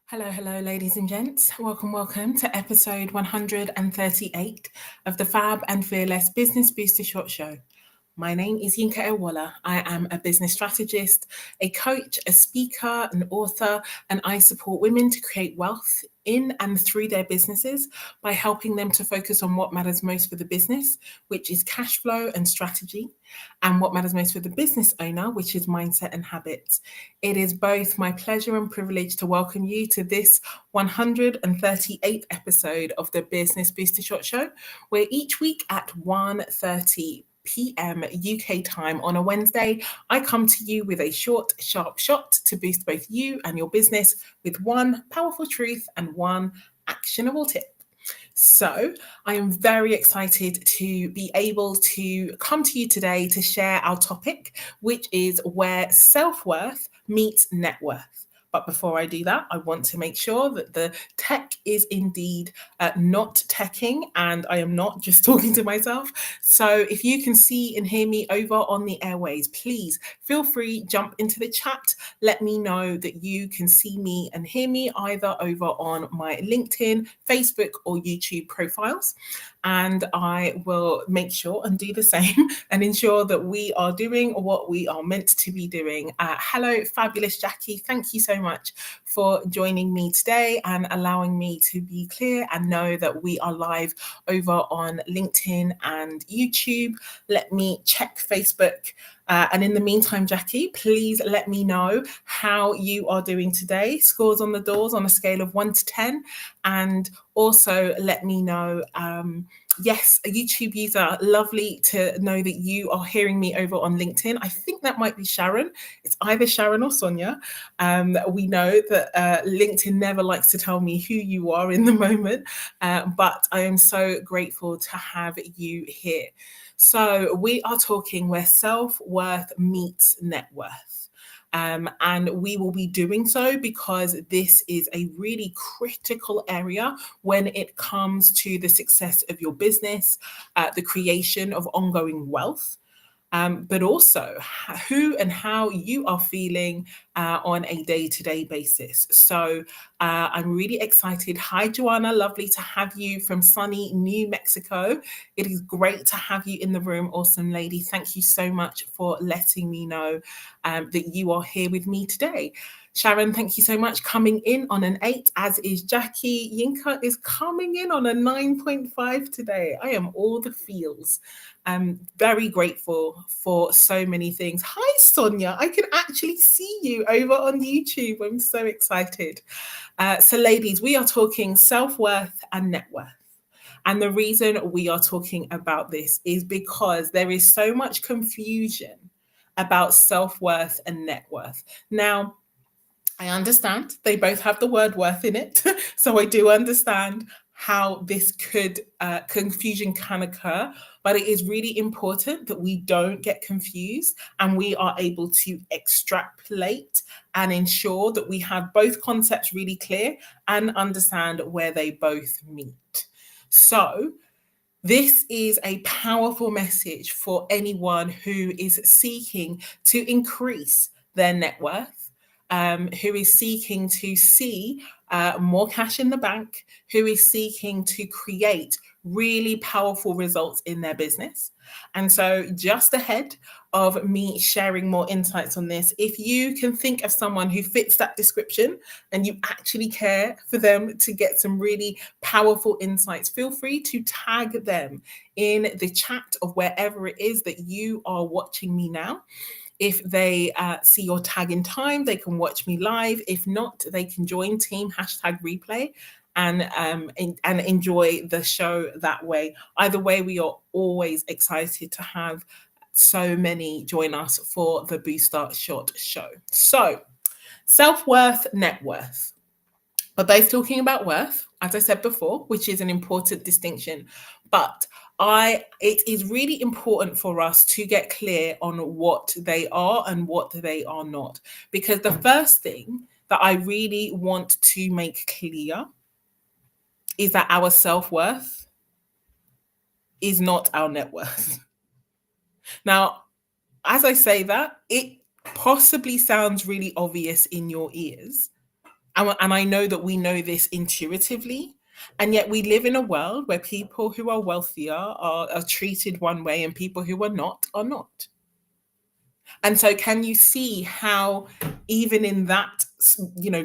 Hello, ladies and gents. Welcome to episode 138 of the FAB and Fearless Business Booster Short Show. My name is Yinka. I am a business strategist, a coach, a speaker, an author, and I support women to create wealth in and through their businesses by helping them to focus on what matters most for the business, which is cash flow and strategy, and what matters most for the business owner, which is mindset and habits. It is both my pleasure and privilege to welcome you to this 138th episode of the Business Booster Short Show, where each week at 1:30 p.m. UK time on a Wednesday, I come to you with a short, sharp shot to boost both you and your business with one powerful truth and one actionable tip. So I am very excited to be able to come to you today to share our topic, which is where self-worth meets net worth. But before I do that, I want to make sure that the tech is indeed not teching and I am not just talking to myself. So if you can see and hear me over on the airways, please feel free, jump into the chat. Let me know that you can see me and hear me either over on my LinkedIn, Facebook, or YouTube profiles. And I will make sure and do the same and ensure that we are doing what we are meant to be doing. Hello, fabulous Jackie. Thank you so much for joining me today and allowing me to be clear and know that we are live over on LinkedIn and YouTube. Let me check Facebook. And in the meantime, Jackie, please let me know how you are doing today. Scores on the doors on a scale of 1 to 10. And also let me know, yes, a YouTube user, lovely to know that you are hearing me over on LinkedIn. I think that might be Sharon. It's either Sharon or Sonia. We know that LinkedIn never likes to tell me who you are in the moment, but I am so grateful to have you here. So we are talking where self-worth meets net worth. And we will be doing so because this is a really critical area when it comes to the success of your business, the creation of ongoing wealth, but also who and how you are feeling on a day-to-day basis. So I'm really excited. Hi, Joanna. Lovely to have you from sunny New Mexico. It is great to have you in the room. Awesome lady. Thank you so much for letting me know that you are here with me today. Sharon, thank you so much. Coming in on an 8, as is Jackie. Yinka is coming in on a 9.5 today. I am all the feels. I'm very grateful for so many things. Hi, Sonia. I can actually see you over on YouTube. I'm so excited. So ladies, we are talking self-worth and net worth. And the reason we are talking about this is because there is so much confusion about self-worth and net worth. Now, I understand they both have the word worth in it. So I do understand how this confusion can occur, but it is really important that we don't get confused and we are able to extrapolate and ensure that we have both concepts really clear and understand where they both meet. So this is a powerful message for anyone who is seeking to increase their net worth, who is seeking to see more cash in the bank, who is seeking to create really powerful results in their business. And so just ahead of me sharing more insights on this, if you can think of someone who fits that description and you actually care for them to get some really powerful insights, feel free to tag them in the chat of wherever it is that you are watching me now. If they see your tag in time, they can watch me live. If not, they can join team #replay and enjoy the show that way. Either way, we are always excited to have so many join us for the Booster Short Show. So, self-worth, net worth. We're both talking about worth, as I said before, which is an important distinction. But it is really important for us to get clear on what they are and what they are not. Because the first thing that I really want to make clear is that our self-worth is not our net worth. Now, as I say that, it possibly sounds really obvious in your ears. And I know that we know this intuitively. And yet we live in a world where people who are wealthier are treated one way and people who are not are not. And so can you see how even in that,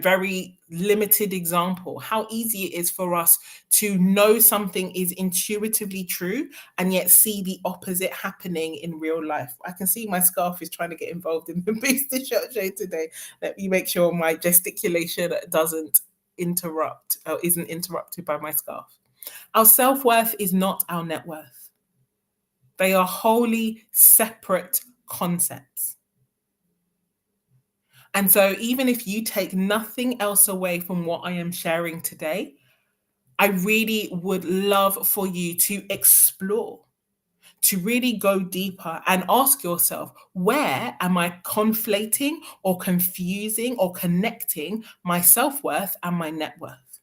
very limited example, how easy it is for us to know something is intuitively true and yet see the opposite happening in real life? I can see my scarf is trying to get involved in the Booster Shot show today. Let me make sure my gesticulation doesn't interrupt or isn't interrupted by my scarf. Our self-worth is not our net worth. They are wholly separate concepts. And so, even if you take nothing else away from what I am sharing today, I really would love for you to explore, to really go deeper and ask yourself, where am I conflating or confusing or connecting my self worth and my net worth?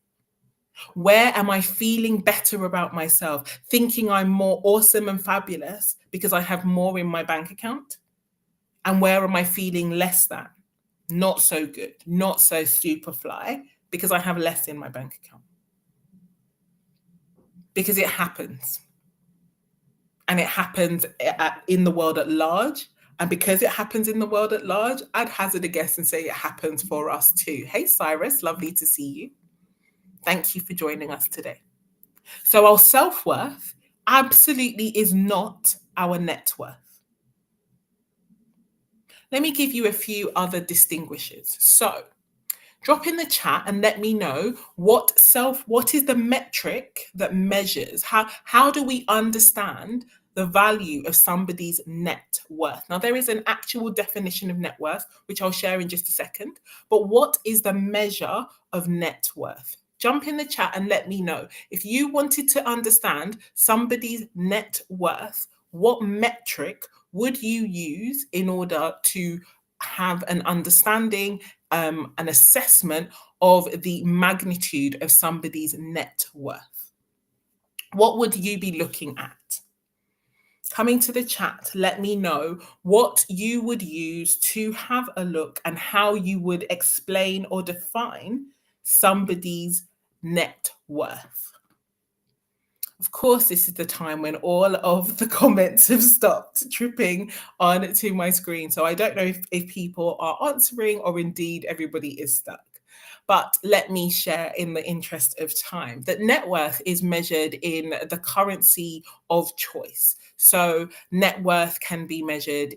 Where am I feeling better about myself, thinking I'm more awesome and fabulous because I have more in my bank account? And where am I feeling less than? Not so good, not so super fly, because I have less in my bank account. Because it happens. And it happens in the world at large. And because it happens in the world at large, I'd hazard a guess and say it happens for us too. Hey, Cyrus, lovely to see you. Thank you for joining us today. So our self-worth absolutely is not our net worth. Let me give you a few other distinguishers. So drop in the chat and let me know what is the metric that measures how do we understand the value of somebody's net worth. Now, there is an actual definition of net worth, which I'll share in just a second, but what is the measure of net worth? Jump in the chat and let me know. If you wanted to understand somebody's net worth, what metric would you use in order to have an understanding, an assessment of the magnitude of somebody's net worth? What would you be looking at? Coming to the chat, let me know what you would use to have a look and how you would explain or define somebody's net worth. Of course, this is the time when all of the comments have stopped tripping onto my screen. So I don't know if people are answering or indeed everybody is stuck. But let me share in the interest of time that net worth is measured in the currency of choice. So net worth can be measured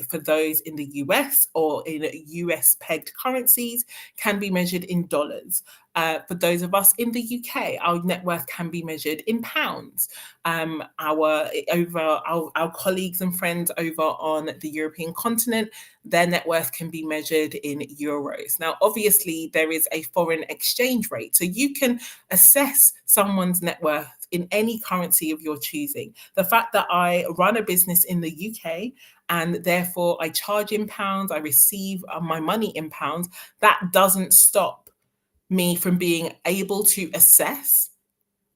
for those in the US or in US pegged currencies, can be measured in dollars. For those of us in the UK, our net worth can be measured in pounds. Our colleagues and friends over on the European continent, their net worth can be measured in euros. Now, obviously, there is a foreign exchange rate, so you can assess someone's net worth in any currency of your choosing. The fact that I run a business in the UK and therefore I charge in pounds, I receive my money in pounds, that doesn't stop me from being able to assess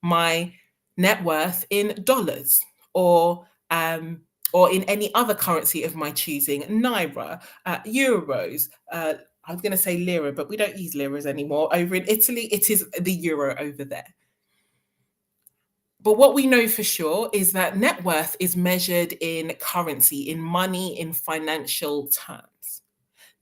my net worth in dollars or in any other currency of my choosing, naira, euros. I was going to say lira, but we don't use liras anymore. Over in Italy, it is the euro over there. But what we know for sure is that net worth is measured in currency, in money, in financial terms.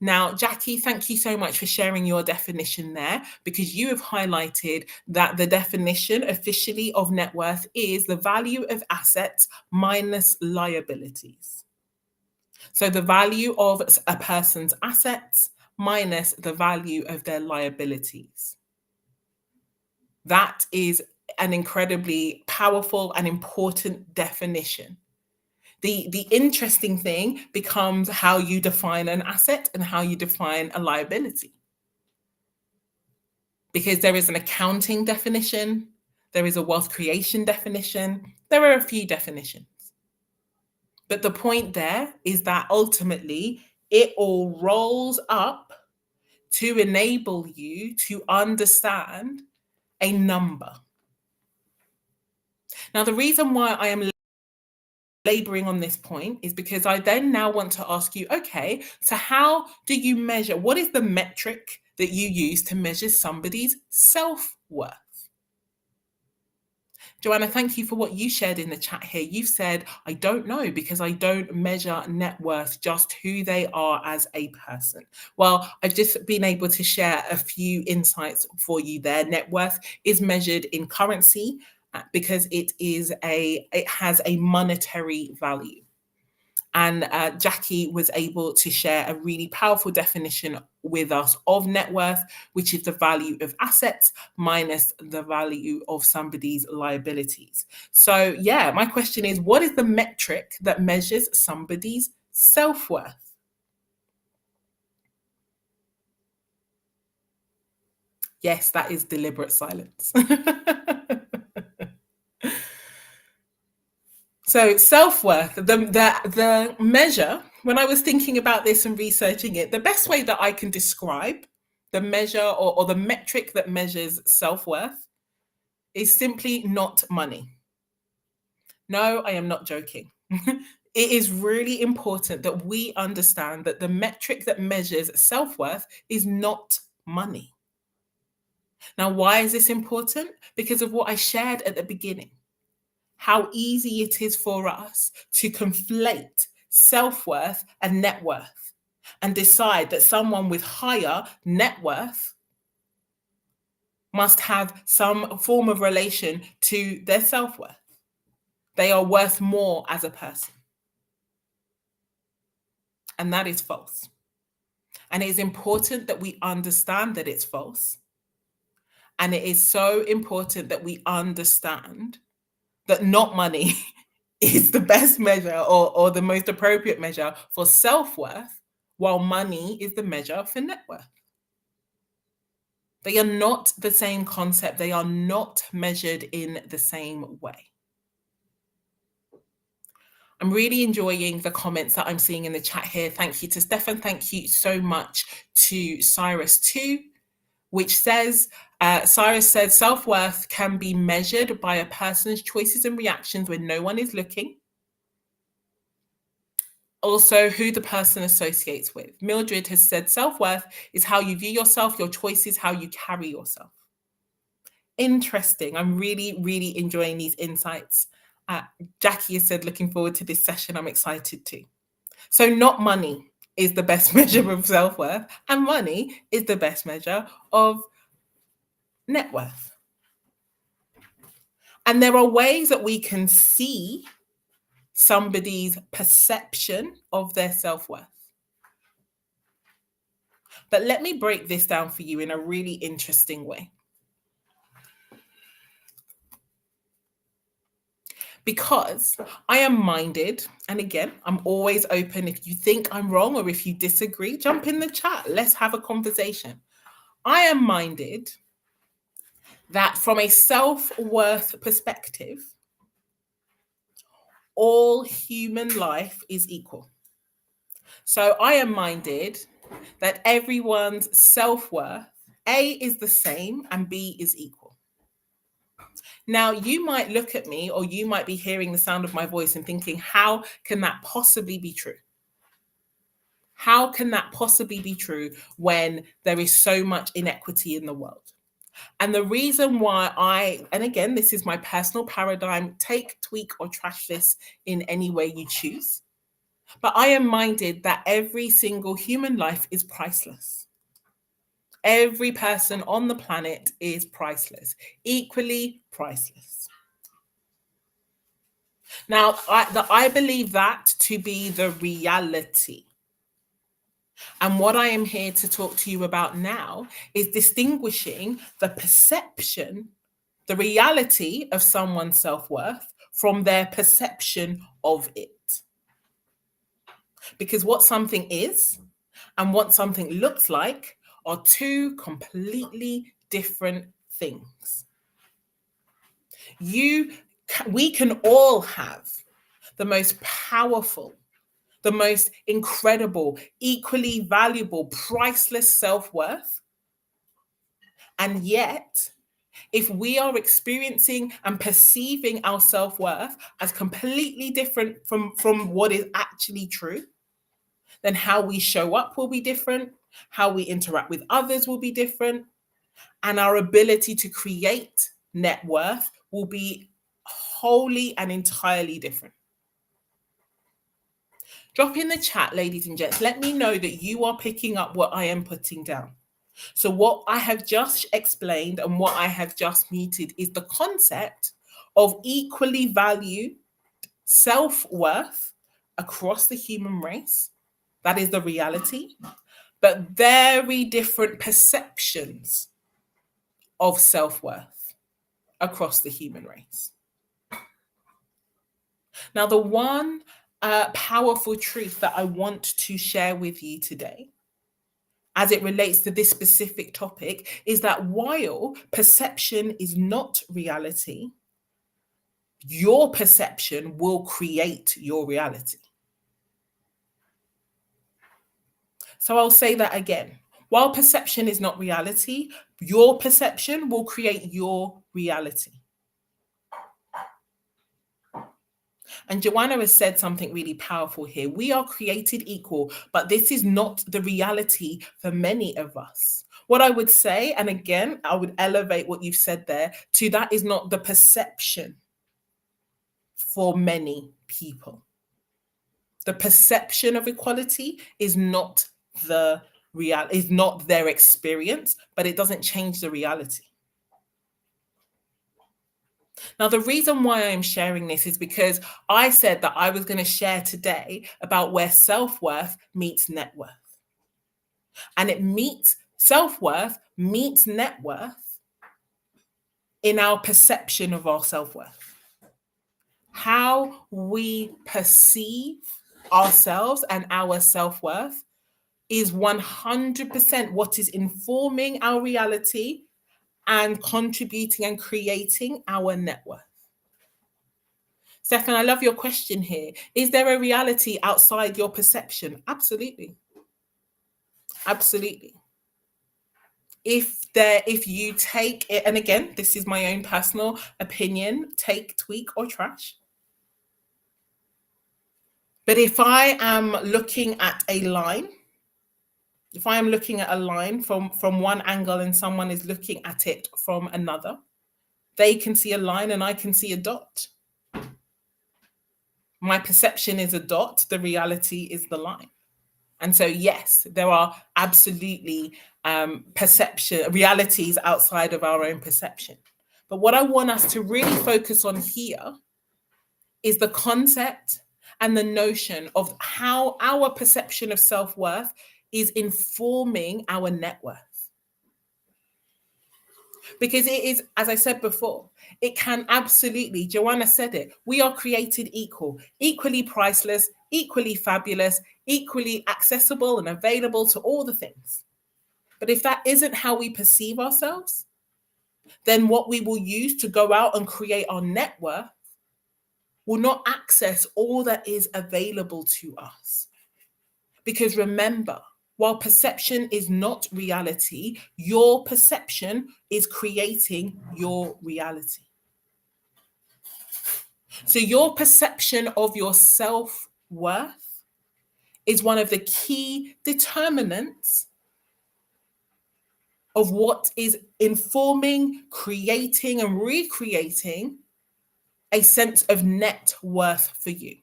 Now, Jackie, thank you so much for sharing your definition there, because you have highlighted that the definition officially of net worth is the value of assets minus liabilities. So the value of a person's assets minus the value of their liabilities. That is an incredibly powerful and important definition. The interesting thing becomes how you define an asset and how you define a liability. Because there is an accounting definition, there is a wealth creation definition, there are a few definitions. But the point there is that ultimately it all rolls up to enable you to understand a number. Now, the reason why I am laboring on this point is because I then now want to ask you, okay, so how do you measure? What is the metric that you use to measure somebody's self-worth? Joanna, thank you for what you shared in the chat here. You've said, I don't know because I don't measure net worth, just who they are as a person. Well, I've just been able to share a few insights for you there. Net worth is measured in currency because it has a monetary value. And Jackie was able to share a really powerful definition with us of net worth, which is the value of assets minus the value of somebody's liabilities. So, yeah, my question is, what is the metric that measures somebody's self-worth? Yes, that is deliberate silence. So self-worth, the measure, when I was thinking about this and researching it, the best way that I can describe the measure or the metric that measures self-worth is simply not money. No, I am not joking. It is really important that we understand that the metric that measures self-worth is not money. Now, why is this important? Because of what I shared at the beginning. How easy it is for us to conflate self-worth and net worth and decide that someone with higher net worth must have some form of relation to their self-worth. They are worth more as a person. And that is false. And it is important that we understand that it's false. And it is so important that we understand that not money is the best measure or the most appropriate measure for self-worth, while money is the measure for net worth. They are not the same concept. They are not measured in the same way. I'm really enjoying the comments that I'm seeing in the chat here. Thank you to Stefan. Thank you so much to Cyrus too, which says, Cyrus said, self-worth can be measured by a person's choices and reactions when no one is looking. Also, who the person associates with. Mildred has said, self-worth is how you view yourself, your choices, how you carry yourself. Interesting. I'm really, really enjoying these insights. Jackie has said, looking forward to this session. I'm excited too. So not money is the best measure of self-worth, and money is the best measure of net worth. And there are ways that we can see somebody's perception of their self-worth. But let me break this down for you in a really interesting way. Because I am minded, and again, I'm always open. If you think I'm wrong or if you disagree, jump in the chat. Let's have a conversation. I am minded that from a self-worth perspective, all human life is equal. So I am minded that everyone's self-worth, A, is the same and B is equal. Now, you might look at me or you might be hearing the sound of my voice and thinking, how can that possibly be true? How can that possibly be true when there is so much inequity in the world? And the reason why and again, this is my personal paradigm, take, tweak, or trash this in any way you choose. But I am minded that every single human life is priceless. Every person on the planet is priceless, equally priceless. Now, I believe that to be the reality. And what I am here to talk to you about now is distinguishing the perception, the reality of someone's self-worth from their perception of it. Because what something is and what something looks like are two completely different things. We can all have the most powerful, the most incredible, equally valuable, priceless self-worth. And yet, if we are experiencing and perceiving our self-worth as completely different from what is actually true, then how we show up will be different, How we interact with others will be different, and our ability to create net worth will be wholly and entirely different. Drop in the chat, ladies and gents. Let me know that you are picking up what I am putting down. So what I have just explained and what I have just muted is the concept of equally valued self-worth across the human race. That is the reality, but very different perceptions of self-worth across the human race. Now, the one powerful truth that I want to share with you today, as it relates to this specific topic, is that while perception is not reality, your perception will create your reality. So I'll say that again. While perception is not reality, your perception will create your reality. And Joanna has said something really powerful here. We are created equal, but this is not the reality for many of us. What I would say, and again, I would elevate what you've said there, to that is not the perception for many people. The perception of equality is not is not their experience, but it doesn't change the reality. Now, the reason why I'm sharing this is because I said that I was going to share today about where self-worth meets net worth. And self-worth meets net worth in our perception of our self-worth. How we perceive ourselves and our self-worth is 100% what is informing our reality and contributing and creating our net worth. Stefan, I love your question here. Is there a reality outside your perception? Absolutely. Absolutely. If you take it, and again, this is my own personal opinion, take, tweak, or trash. But if I am looking at a line, if I am looking at a line from one angle and someone is looking at it from another, they can see a line and I can see a dot. My perception is a dot, the reality is the line. And so, yes, there are absolutely realities outside of our own perception. But what I want us to really focus on here is the concept and the notion of how our perception of self-worth is informing our net worth. Because it is, as I said before, it can absolutely, Joanna said it, we are created equal, equally priceless, equally fabulous, equally accessible and available to all the things. But if that isn't how we perceive ourselves, then what we will use to go out and create our net worth will not access all that is available to us. Because remember, while perception is not reality, your perception is creating your reality. So your perception of your self-worth is one of the key determinants of what is informing, creating, and recreating a sense of net worth for you.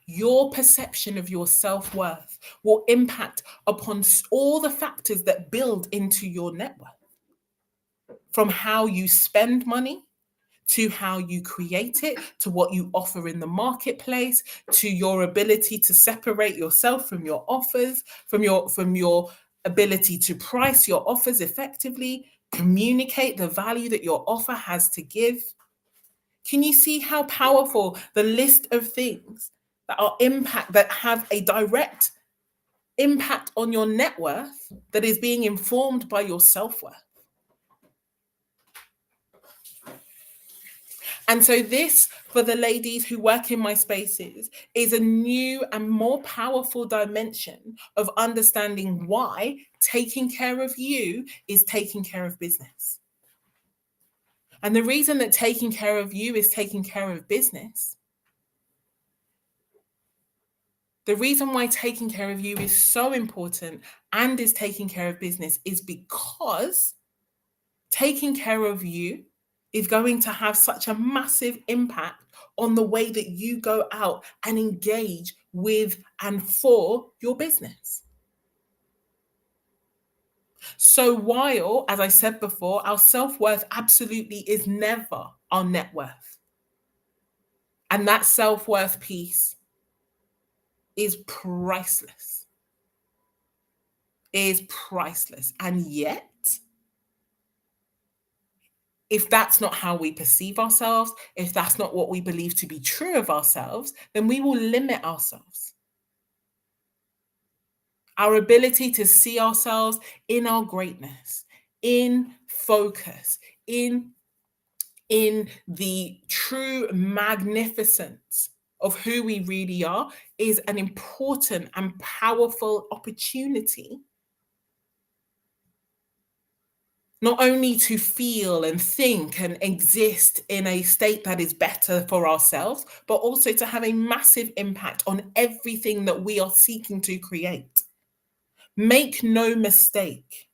Your perception of your self-worth will impact upon all the factors that build into your net worth. From how you spend money, to how you create it, to what you offer in the marketplace, to your ability to separate yourself from your offers, from your ability to price your offers effectively, communicate the value that your offer has to give. Can you see how powerful the list of things that have a direct impact on your net worth that is being informed by your self-worth? And so this, for the ladies who work in my spaces, is a new and more powerful dimension of understanding why taking care of you is taking care of business. And the reason that taking care of you is taking care of business The reason why taking care of you is so important and is taking care of business is because taking care of you is going to have such a massive impact on the way that you go out and engage with and for your business. So while, as I said before, our self-worth absolutely is never our net worth, and that self-worth piece is priceless, is priceless. And yet, if that's not how we perceive ourselves, if that's not what we believe to be true of ourselves, then we will limit ourselves. Our ability to see ourselves in our greatness, in focus, in the true magnificence of who we really are is an important and powerful opportunity, not only to feel and think and exist in a state that is better for ourselves, but also to have a massive impact on everything that we are seeking to create. Make no mistake,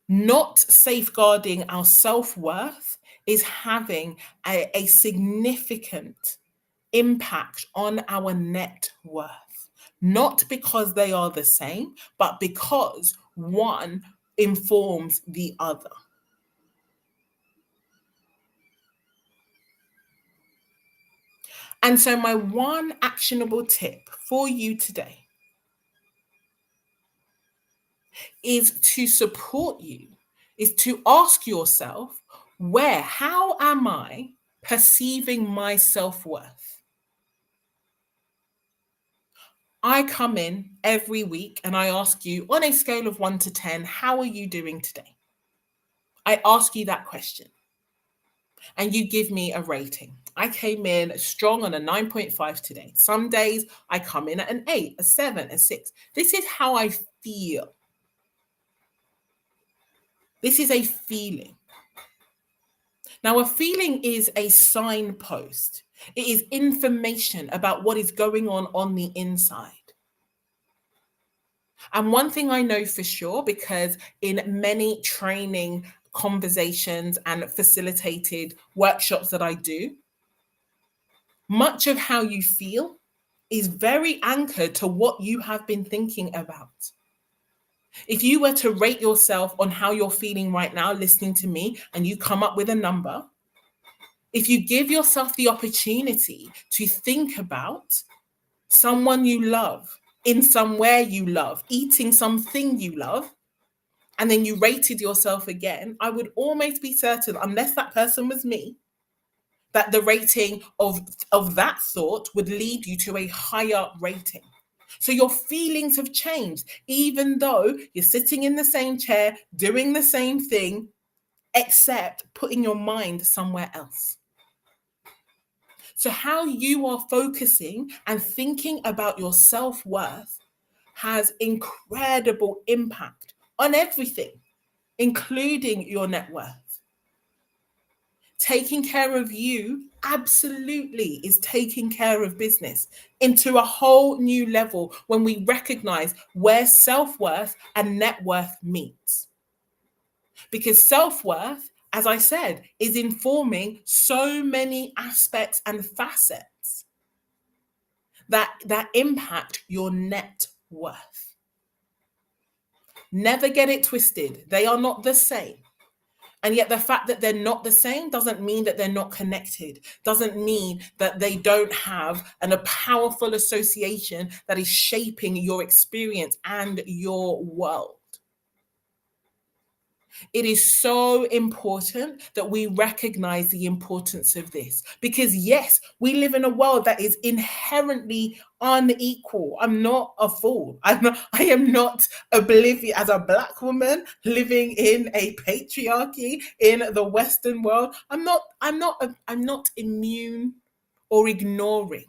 not safeguarding our self-worth is having a significant impact on our net worth, not because they are the same, but because one informs the other. And so, my one actionable tip for you today is to support you, is to ask yourself, how am I perceiving my self worth? I come in every week and I ask you on a scale of 1 to 10, how are you doing today? I ask you that question and you give me a rating. I came in strong on a 9.5 today. Some days I come in at an 8, a 7, a 6. This is how I feel. This is a feeling. Now, a feeling is a signpost. It is information about what is going on the inside. And one thing I know for sure, because in many training conversations and facilitated workshops that I do, much of how you feel is very anchored to what you have been thinking about. If you were to rate yourself on how you're feeling right now, listening to me, and you come up with a number, if you give yourself the opportunity to think about someone you love, in somewhere you love, eating something you love, and then you rated yourself again, I would almost be certain, unless that person was me, that the rating of that thought would lead you to a higher rating. So your feelings have changed, even though you're sitting in the same chair, doing the same thing, except putting your mind somewhere else. So how you are focusing and thinking about your self-worth has incredible impact on everything, including your net worth. Taking care of you absolutely is taking care of business into a whole new level when we recognize where self-worth and net worth meets. Because self-worth, as I said, is informing so many aspects and facets that impact your net worth. Never get it twisted. They are not the same. And yet the fact that they're not the same doesn't mean that they're not connected, doesn't mean that they don't have a powerful association that is shaping your experience and your world. It is so important that we recognize the importance of this because, yes, we live in a world that is inherently unequal. I'm not a fool. I am not oblivious as a Black woman living in a patriarchy in the Western world. I'm not immune or ignoring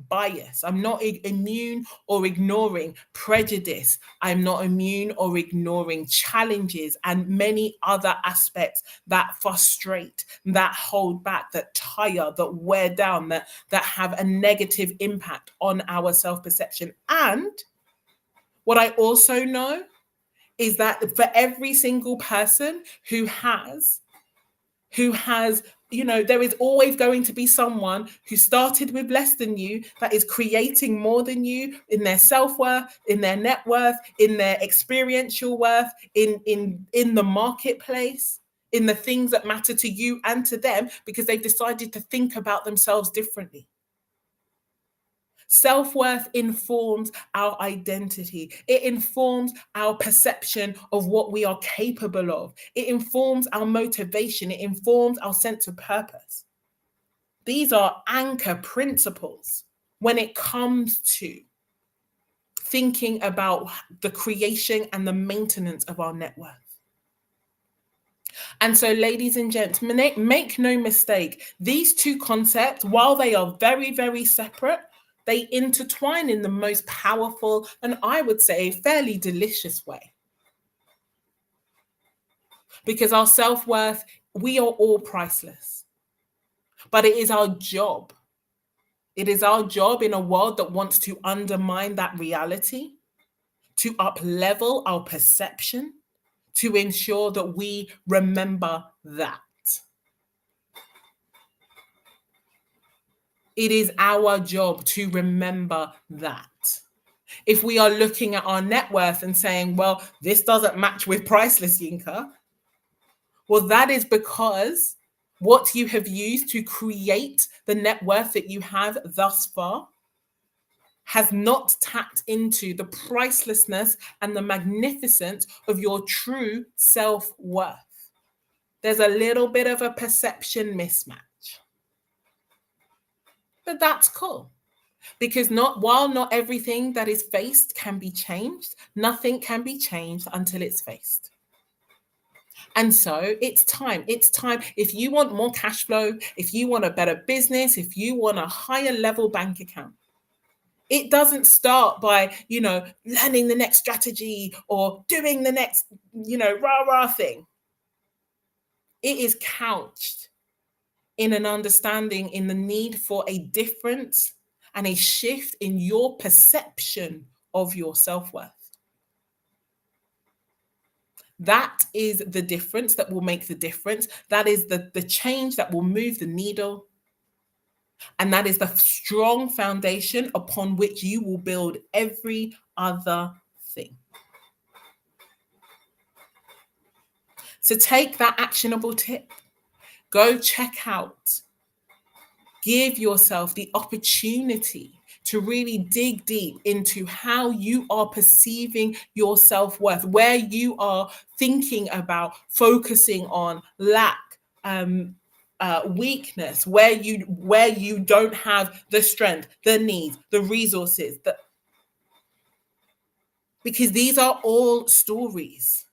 bias. I'm not immune or ignoring prejudice. I'm not immune or ignoring challenges and many other aspects that frustrate, that hold back, that tire, that wear down, that have a negative impact on our self-perception. And what I also know is that for every single person who has, there is always going to be someone who started with less than you that is creating more than you in their self-worth, in their net worth, in their experiential worth, in the marketplace, in the things that matter to you and to them, because they've decided to think about themselves differently. Self-worth informs our identity. It informs our perception of what we are capable of. It informs our motivation. It informs our sense of purpose. These are anchor principles when it comes to thinking about the creation and the maintenance of our net worth. And so, ladies and gents, make no mistake, these two concepts, while they are very, very separate, they intertwine in the most powerful and, I would say, fairly delicious way. Because our self-worth, we are all priceless. But it is our job. It is our job in a world that wants to undermine that reality, to up-level our perception, to ensure that we remember that. It is our job to remember that. If we are looking at our net worth and saying, well, this doesn't match with priceless, Yinka, well, that is because what you have used to create the net worth that you have thus far has not tapped into the pricelessness and the magnificence of your true self-worth. There's a little bit of a perception mismatch. But that's cool. Because while not everything that is faced can be changed, nothing can be changed until it's faced. And so it's time. It's time. If you want more cash flow, if you want a better business, if you want a higher level bank account, it doesn't start by, learning the next strategy or doing the next, rah-rah thing. It is couched in an understanding in the need for a difference and a shift in your perception of your self-worth. That is the difference that will make the difference. That is the change that will move the needle. And that is the strong foundation upon which you will build every other thing. So take that actionable tip. Go check out. Give yourself the opportunity to really dig deep into how you are perceiving your self-worth, where you are thinking about focusing on lack, weakness, where you don't have the strength, the needs, the resources, because these are all stories.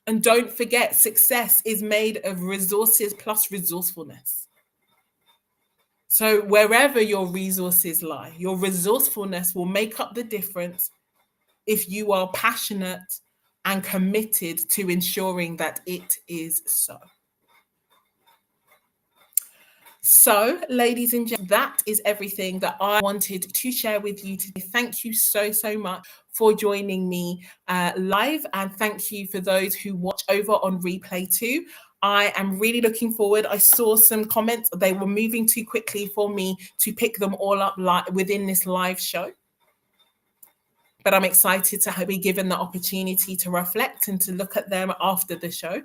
And don't forget, success is made of resources plus resourcefulness. So wherever your resources lie, your resourcefulness will make up the difference if you are passionate and committed to ensuring that it is so. So, ladies and gentlemen, that is everything that I wanted to share with you today. Thank you so, so much for joining me live. And thank you for those who watch over on replay too. I am really looking forward. I saw some comments. They were moving too quickly for me to pick them all up within this live show. But I'm excited to be given the opportunity to reflect and to look at them after the show.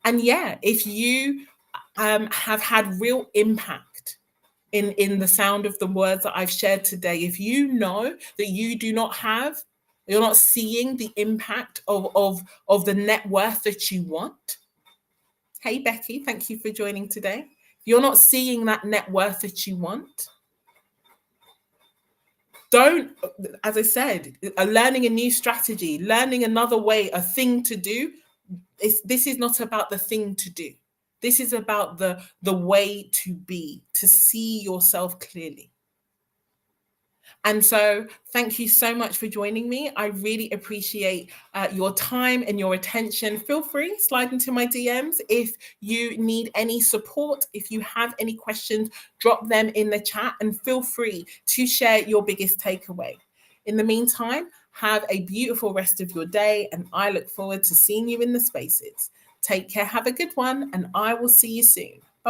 And yeah, if you have had real impact in the sound of the words that I've shared today, if you know that you're not seeing the impact of the net worth that you want. Hey, Becky, thank you for joining today. If you're not seeing that net worth that you want, don't, as I said, learning a new strategy, learning another way, a thing to do. This is not about the thing to do. This is about the way to be, to see yourself clearly. And so thank you so much for joining me. I really appreciate your time and your attention. Feel free, slide into my DMs if you need any support. If you have any questions, drop them in the chat and feel free to share your biggest takeaway. In the meantime, have a beautiful rest of your day, and I look forward to seeing you in the spaces. Take care, have a good one, and I will see you soon.